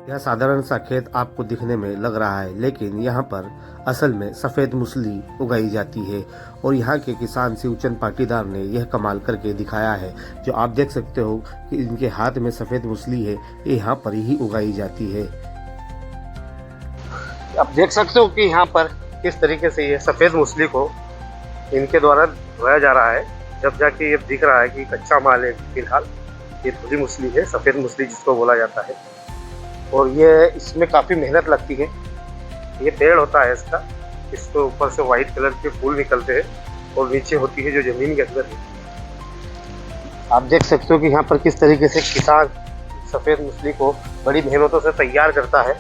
यह साधारण सा खेत आपको दिखने में लग रहा है, लेकिन यहाँ पर असल में सफ़ेद मूसली उगाई जाती है और यहाँ के किसान शिवचंद पाटीदार ने यह कमाल करके दिखाया है। जो आप देख सकते हो कि इनके हाथ में सफ़ेद मूसली है, ये यहाँ पर ही उगाई जाती है। आप देख सकते हो कि यहाँ पर किस तरीके से ये सफ़ेद मूसली को इनके द्वारा धोया जा रहा है। जब जाके ये दिख रहा है कि कच्चा माल है, फिलहाल ये धुली मूसली है, सफ़ेद मूसली जिसको बोला जाता है। और ये इसमें काफ़ी मेहनत लगती है। ये पेड़ होता है इसका, इसके ऊपर से वाइट कलर के फूल निकलते हैं और नीचे होती है जो ज़मीन के अंदर है। आप देख सकते हो कि यहाँ पर किस तरीके से किसान सफ़ेद मूसली को बड़ी मेहनतों से तैयार करता है।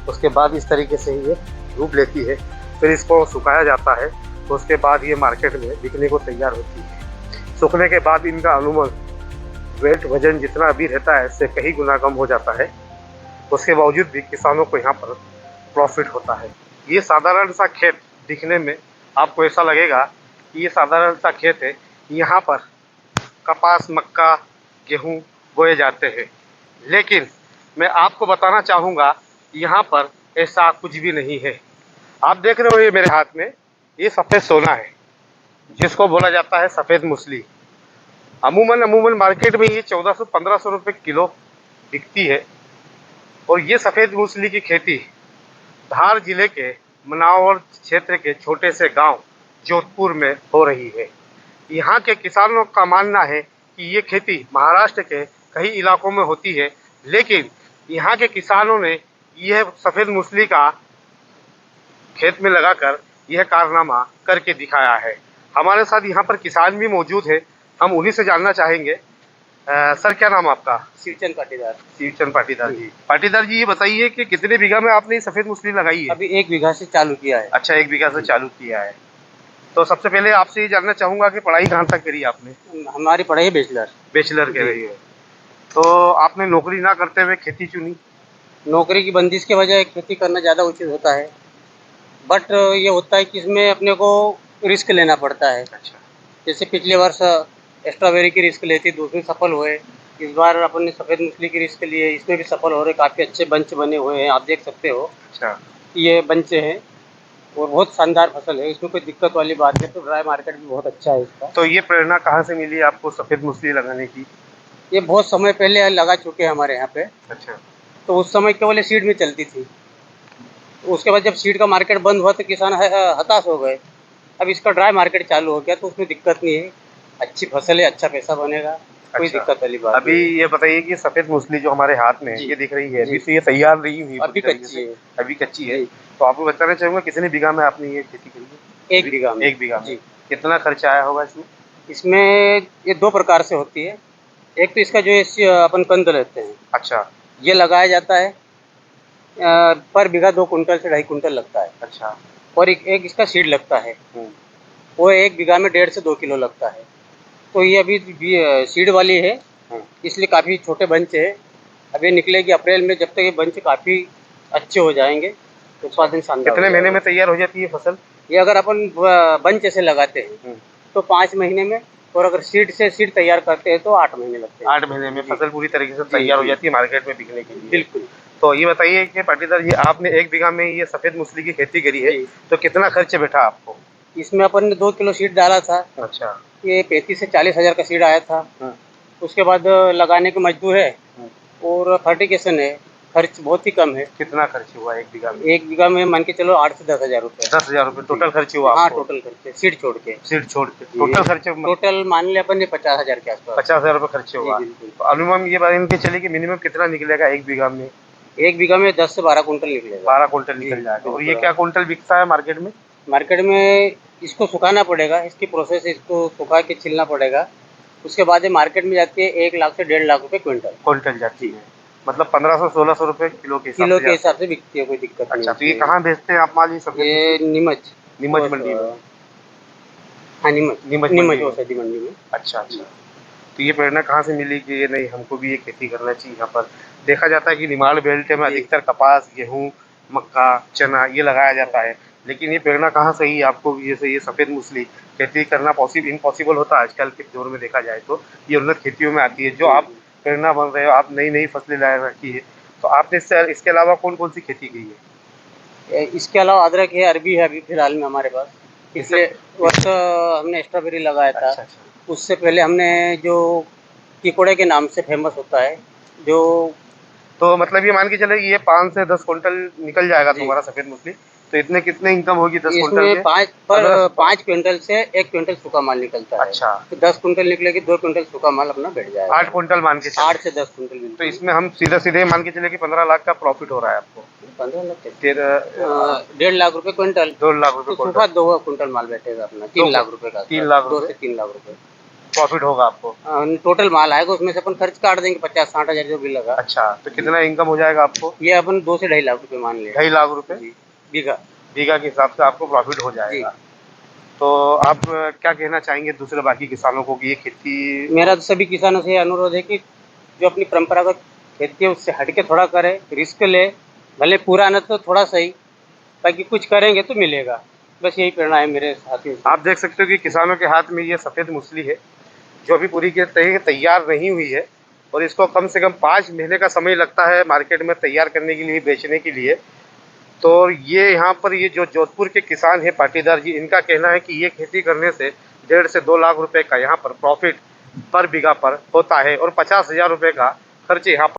उसके बाद इस तरीके से ये धूप लेती है, फिर इसको सुखाया जाता है, तो उसके बाद ये मार्केट में बिकने को तैयार होती है। सूखने के बाद इनका अनुमान वेट वजन जितना अभी रहता है इससे कहीं गुना कम हो जाता है। उसके बावजूद भी किसानों को यहाँ पर प्रॉफिट होता है। ये साधारण सा खेत दिखने में आपको ऐसा लगेगा कि ये साधारण सा खेत है, यहाँ पर कपास, मक्का, गेहूँ बोए जाते हैं। लेकिन मैं आपको बताना चाहूँगा यहाँ पर ऐसा कुछ भी नहीं है। आप देख रहे हो ये मेरे हाथ में, ये सफ़ेद सोना है जिसको बोला जाता है सफ़ेद मूसली। अमूमन मार्केट में ये 1400-1500 रुपये किलो बिकती है। और ये सफ़ेद मूसली की खेती धार जिले के मनावर क्षेत्र के छोटे से गांव जोधपुर में हो रही है। यहाँ के किसानों का मानना है कि ये खेती महाराष्ट्र के कई इलाकों में होती है, लेकिन यहाँ के किसानों ने यह सफ़ेद मूसली का खेत में लगाकर यह कारनामा करके दिखाया है। हमारे साथ यहाँ पर किसान भी मौजूद है, हम उन्हीं से जानना चाहेंगे। सर, क्या नाम आपका? शिवचंद पाटीदार। शिवचंद पाटीदार जी। पाटीदार जी, ये बताइए कि कितने बीघा में आपने सफ़ेद मूसली लगाई है? अभी 1 बीघा से चालू किया है। अच्छा, 1 बीघा से चालू किया है। तो सबसे पहले आपसे ये जानना चाहूँगा कि पढ़ाई कहाँ तक करी आपने? हमारी पढ़ाई बैचलर। बैचलर कर रही है। तो आपने नौकरी ना करते हुए खेती चुनी? नौकरी की बंदिश के वजह खेती करना ज़्यादा उचित होता है, बट ये होता है कि इसमें अपने को रिस्क लेना पड़ता है। अच्छा। जैसे पिछले वर्ष स्ट्रॉबेरी की रिस्क लेती, दूसरी सफल हुए। इस बार अपन ने सफ़ेद मूसली की रिस्क लिए, इसमें भी सफल हो रहे, काफ़ी अच्छे बंच बने हुए हैं। आप देख सकते हो अच्छा। ये बंच हैं और बहुत शानदार फसल है, इसमें कोई दिक्कत वाली बात है। तो ड्राई मार्केट भी बहुत अच्छा है इसका। तो ये प्रेरणा कहाँ से मिली आपको सफ़ेद मूसली लगाने की? ये बहुत समय पहले लगा चुके हैं हमारे यहाँ पे। अच्छा। तो उस समय केवल सीड में चलती थी। उसके बाद जब सीड का मार्केट बंद हुआ तो किसान हताश हो गए। अब इसका ड्राई मार्केट चालू हो गया तो उसमें दिक्कत नहीं है, अच्छी फसल है, अच्छा पैसा बनेगा, कोई अच्छा। दिक्कत वाली बात अभी नहीं। ये बताइए कि सफ़ेद मूसली जो हमारे हाथ में जी। ये दिख रही है, जी। अभी तो ये तैयार नहीं हुई अभी पूरी तरीके कच्ची से, है। अभी कच्ची है। जी। तो आपको बताना चाहूँगा कितने बीघा में आपने ये खेती करी है? 1 बीघा में। 1 बीघा में। जी। कितना खर्चा आया होगा इसमें? इसमें ये 2 प्रकार से होती है। एक तो इसका जो है अपन कंद लेते हैं, अच्छा। ये लगाया जाता है, पर बीघा 2 कुंटल से 2.5 कुंटल लगता है। अच्छा। और एक इसका सीड लगता है, हुँ। वो 1 बीघा में 1.5 से 2 किलो लगता है। तो ये अभी सीड वाली है, हुँ। इसलिए काफ़ी छोटे बंच है। अब ये निकलेगी अप्रैल में, जब तक ये बंच काफ़ी अच्छे हो जाएंगे तो उत्पादन शानदार हो कितने महीने जाएगा। में तैयार हो जाती है फसल? ये अगर अपन बंच ऐसे लगाते हैं तो 5 महीने में, और अगर सीड से सीड तैयार करते हैं तो 8 महीने लगते हैं। 8 महीने में जी। फसल पूरी तरीके से जी, तैयार हो जी। जाती है मार्केट में बिकने के लिए। बिल्कुल। तो ये बताइए कि पाटीदार जी, आपने 1 बीघा में ये सफ़ेद मूसली की खेती करी है, जी। तो कितना खर्च बैठा आपको? इसमें अपन ने 2 किलो सीड डाला था, अच्छा। ये 35 से 40 हज़ार का सीड आया था। हुँ। उसके बाद लगाने के मजदूर है हुँ। और फर्टिगेशन है, खर्च बहुत ही कम है। कितना खर्च हुआ 1 बीघा में? 1 बीघा में मान के चलो 8 से 10 हज़ार रुपये। 10,000 रुपये टोटल खर्च हुआ हाँ, आपको? टोटल खर्चे सीड छोड़ के। सीड छोड़ के जी। टोटल खर्च टोटल मान लिया अपन ने 50 हज़ार के आसपास। 50,000 रुपये खर्च जी, हुआ। बिल्कुल। तो अनुमान ये मान के चलिए कि मिनिमम कितना निकलेगा 1 बीघा में? 1 बीघा में 10 से 12 कुंटल निकलेगा। 12 कुंटल जी, निकल जाएगा। और ये बिल्कुल। क्या कुंटल बिकता है मार्केट में? मार्केट में इसको सुखाना पड़ेगा, इसकी प्रोसेस, इसको सुखा के छिलना पड़ेगा। उसके बाद ये मार्केट में जाती है 1 लाख से 1.5 लाख रुपए क्विंटल। क्विंटल जाती जी। है, मतलब 1500-1600 रुपये किलो के हिसाब किलो से के जाता है। हिसाब से बिकती है, कोई दिक्कत नहीं अच्छा, तो होती ये है। कहाँ बेचते हैं आप माल ये सफ़ेद ये मूसली? नीमच। नीमच मंडी में? हाँ, नीमच। नीमच मंडी नीमच में। औषधि मंडी में। अच्छा, अच्छा। तो ये प्रेरणा कहाँ से मिली कि ये नहीं, हमको भी ये खेती करना चाहिए? यहाँ पर देखा जाता है कि निमाड़ बेल्ट में जी। अधिकतर कपास, गेहूँ, मक्का, चना ये लगाया जाता है। लेकिन ये प्रेरणा कहाँ से आई आपको कि जैसे ये सफ़ेद मूसली खेती करना इम्पॉसिबल होता है आजकल के दौर में देखा जाए तो, ये उन्नत खेतियों में आती है। जो आप प्रेरणा बन रहे हो, आप नई-नई फसलें ला रखी है, तो आपने इसके अलावा कौन कौन सी खेती की है? इसके अलावा अदरक है, अरबी है अभी फिलहाल में हमारे पास। पिछले वर्ष हमने स्ट्रॉबेरी लगाया था। अच्छा अच्छा। उससे पहले हमने जो किकोड़े के नाम से फेमस होता है, जो तो मतलब ये मान के चले कि ये 5 से 10 क्विंटल निकल जाएगा जी, तुम्हारा सफेद मूंगफली। तो इतने कितने इनकम होगी 10 क्विंटल इसमें के? 5 अगर क्विंटल से 1 क्विंटल सूखा माल निकलता है। अच्छा, तो 10 क्विंटल निकलेगी, 2 क्विंटल सूखा माल अपना बैठ 8 जाएगा। क्विंटल मान के चले। 8 से 10 क्विंटल तो बिल्कुल। इसमें हम सीधे-सीधे मान के चले कि 15 लाख का प्रॉफिट हो रहा है आपको। 15 लाख कैसे? फिर 1.5 लाख रुपए क्विंटल। 2 लाख रुपए तो क्विंटल, सूखा 2 क्विंटल माल बैठेगा अपना, 3 लाख रुपए का 3 आसपास, लाख 2 रुपए से 3 लाख रुपए। प्रॉफिट होगा आपको। टोटल माल आएगा, उसमें से अपन खर्च काट देंगे 50-60 हज़ार जो भी लगा। अच्छा, तो जी। कितना इनकम हो जाएगा आपको? ये अपन 2 से 2.5 लाख रुपए मान लें। 2.5 लाख रुपए जी, बीघा। बीघा के हिसाब से आपको प्रॉफिट हो जी। जाएगा। तो आप क्या कहना चाहेंगे दूसरे बाकी किसानों को कि ये खेती मेरा तो सभी किसानों से ये अनुरोध है कि जो अपनी परंपरागत खेती है उससे हट के थोड़ा करें, रिस्क ले, भले पूरा न तो थोड़ा सही, बाकी कुछ करेंगे तो मिलेगा। बस यही प्रेरणा है मेरे साथियों से। आप देख सकते हो कि किसानों के हाथ में ये सफ़ेद मूसली है, जो अभी पूरी के तरह तैयार नहीं हुई है और इसको कम से कम 5 महीने का समय लगता है मार्केट में तैयार करने के लिए, बेचने के लिए। तो ये यहाँ पर ये जो जोधपुर के किसान हैं पाटीदार जी, इनका कहना है कि ये खेती करने से 1.5 से 2 लाख रुपए का यहाँ पर प्रॉफिट पर बीघा पर होता है और 50,000 रुपए का खर्च यहाँ पर